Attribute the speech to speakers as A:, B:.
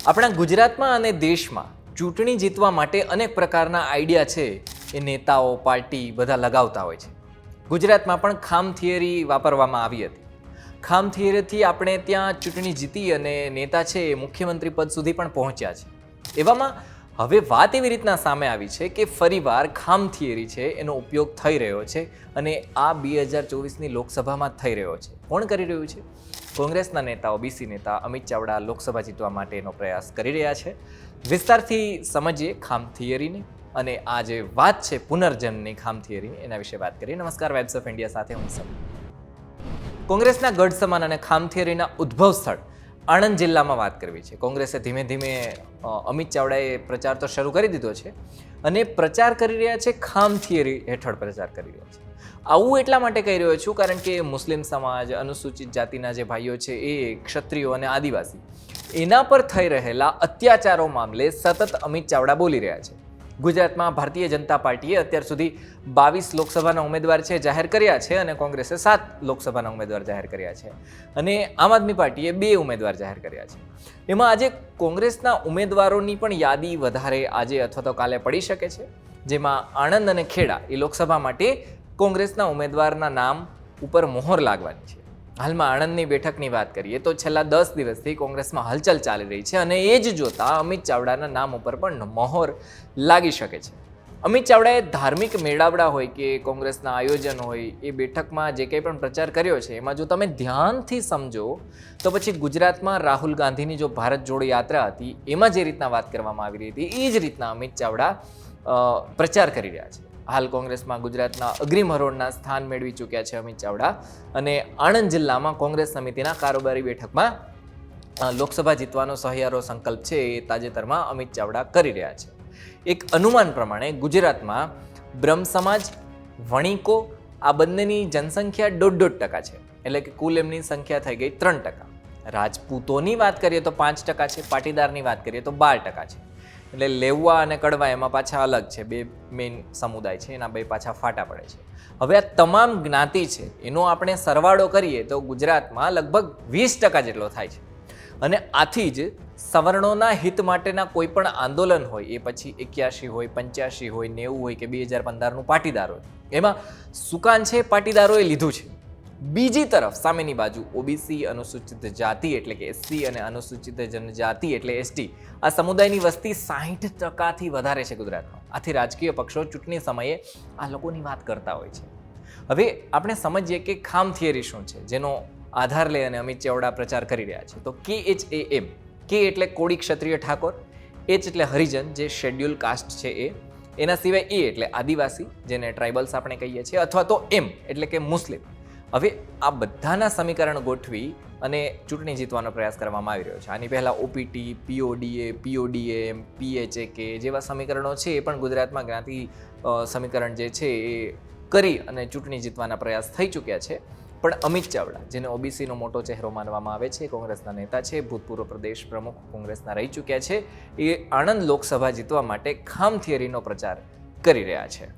A: આપણા ગુજરાતમાં અને દેશમાં ચૂંટણી જીતવા માટે અનેક પ્રકારના આઈડિયા છે એ નેતાઓ પાર્ટી બધા લગાવતા હોય છે. ગુજરાતમાં પણ ખામ થિયરી વાપરવામાં આવી હતી. ખામ થિયરીથી આપણે ત્યાં ચૂંટણી જીતી અને નેતા છે એ મુખ્યમંત્રી પદ સુધી પણ પહોંચ્યા છે. એવામાં હવે વાત એવી રીતના સામે આવી છે કે ફરીવાર ખામ થિયરી છે એનો ઉપયોગ થઈ રહ્યો છે અને આ 2024ની લોકસભામાં થઈ રહ્યો છે. કોણ કરી રહ્યું છે? કોંગ્રેસના નેતા ઓબીસી નેતા અમિત ચાવડા લોકસભા જીતવા માટેનો પ્રયાસ કરી રહ્યા છે. વિસ્તારથી સમજીએ ખામ થિયરીની અને આ જે વાત છે પુનર્જન્મની ખામ થિયરીની એના વિશે વાત કરીએ. નમસ્કાર, વાઇબ્સ ઓફ ઇન્ડિયા સાથે હું સમ. કોંગ્રેસના ગઢ સમાન અને ખામ થિયરીના ઉદ્ભવ સ્થળ આણંદ જિલ્લામાં વાત કરવી છે. કોંગ્રેસે ધીમે ધીમે અમિત ચાવડાએ પ્રચાર તો શરૂ કરી દીધો છે અને પ્રચાર કરી રહ્યા છે, ખામ થિયરી હેઠળ પ્રચાર કરી રહ્યા છે. આવું એટલા માટે કહી રહ્યો છું કારણ કે મુસ્લિમ સમાજ, અનુસૂચિત જાતિના જે ભાઈઓ છે એ ક્ષત્રિયો અને આદિવાસી એના પર થઈ રહેલા અત્યાચારો મામલે સતત અમિત ચાવડા બોલી રહ્યા છે. ગુજરાતમાં ભારતીય જનતા પાર્ટીએ અત્યાર સુધી 22 લોકસભાના ઉમેદવાર છે જાહેર કર્યા છે અને કોંગ્રેસે 7 લોકસભાના ઉમેદવાર જાહેર કર્યા છે અને આમ આદમી પાર્ટીએ 2 ઉમેદવાર જાહેર કર્યા છે. એમાં આજે કોંગ્રેસના ઉમેદવારોની પણ યાદી વધારે આજે અથવા તો કાલે પડી શકે છે, જેમાં આણંદ અને ખેડા એ લોકસભા માટે કોંગ્રેસના ઉમેદવારના નામ ઉપર મોહર લાગવાની છે. હાલમાં આણંદની બેઠકની વાત કરીએ તો છેલ્લા 10 દિવસથી કોંગ્રેસમાં હલચલ ચાલી રહી છે અને એ જ જોતા અમિત ચાવડાના નામ ઉપર પણ મોહર લાગી શકે છે. અમિત ચાવડાએ ધાર્મિક મેળાવડા હોય કે કોંગ્રેસના આયોજન હોય એ બેઠકમાં જે કંઈ પણ પ્રચાર કર્યો છે એમાં જો તમે ધ્યાનથી સમજો તો પછી ગુજરાતમાં રાહુલ ગાંધીની જો ભારત જોડો યાત્રા હતી એમાં જે રીતના વાત કરવામાં આવી રહી હતી એ જ રીતના અમિત ચાવડા પ્રચાર કરી રહ્યા છે. હાલ કોંગ્રેસમાં ગુજરાતના અગ્રીમ હરોળના સ્થાન મેળવી ચૂક્યા છે અમિત ચાવડા અને આણંદ જિલ્લામાં કોંગ્રેસ સમિતિના કારોબારી બેઠકમાં લોકસભા જીતવાનો સહિયારો સંકલ્પ છે એ તાજેતરમાં અમિત ચાવડા કરી રહ્યા છે. એક અનુમાન પ્રમાણે ગુજરાતમાં બ્રહ્મ સમાજ, વણિકો આ બંનેની જનસંખ્યા 1.5% છે, એટલે કે કુલ એમની સંખ્યા થઈ ગઈ 3%. રાજપૂતોની વાત કરીએ તો 5% છે, પાટીદારની વાત કરીએ તો 12% છે. એટલે લેવા અને કડવા એમાં પાછા અલગ છે, 2 મેઇન સમુદાય છે, એના 2 પાછા ફાટા પડે છે. હવે આ તમામ જ્ઞાતિ છે એનો આપણે સરવાળો કરીએ તો ગુજરાતમાં લગભગ 20% જેટલો થાય છે અને આથી જ સવર્ણોના હિત માટેના કોઈ પણ આંદોલન હોય એ પછી 81 હોય, 85 હોય, 90 હોય કે 2015નું પાટીદાર હોય, એમાં સુકાન છે પાટીદારોએ લીધું છે. બીજી તરફ સામેની બાજુ ઓબીસી, અનુસૂચિત જાતિ એટલે કે એસસી અને અનુસૂચિત જનજાતિ એટલે એસટી આ સમુદાયની વસ્તી 60%થી વધારે છે ગુજરાતમાં. આથી રાજકીય પક્ષો ચૂંટણી સમયે આ લોકોની વાત કરતા હોય છે. હવે આપણે સમજીએ કે ખામ થિયરી શું છે જેનો આધાર લઈ અને અમિત ચાવડા પ્રચાર કરી રહ્યા છે. તો KHAM, કે એટલે કોળી ક્ષત્રિય ઠાકોર, H એટલે હરિજન જે શેડ્યુલ કાસ્ટ છે એ, એના સિવાય A એટલે આદિવાસી જેને ટ્રાઇબલ્સ આપણે કહીએ છીએ, અથવા તો M એટલે કે મુસ્લિમ. હવે આ બધાના સમીકરણ ગોઠવી અને ચૂંટણી જીતવાનો પ્રયાસ કરવામાં આવી રહ્યો છે. આની પહેલાં OPT, PODA, PODM, PHAK જેવા સમીકરણો છે એ પણ ગુજરાતમાં જ્ઞાતિ સમીકરણ જે છે એ કરી અને ચૂંટણી જીતવાના પ્રયાસ થઈ ચૂક્યા છે. પણ અમિત ચાવડા, જેને ઓબીસીનો મોટો ચહેરો માનવામાં આવે છે, કોંગ્રેસના નેતા છે, ભૂતપૂર્વ પ્રદેશ પ્રમુખ કોંગ્રેસના રહી ચૂક્યા છે, એ આણંદ લોકસભા જીતવા માટે ખામ થિયરીનો પ્રચાર કરી રહ્યા છે.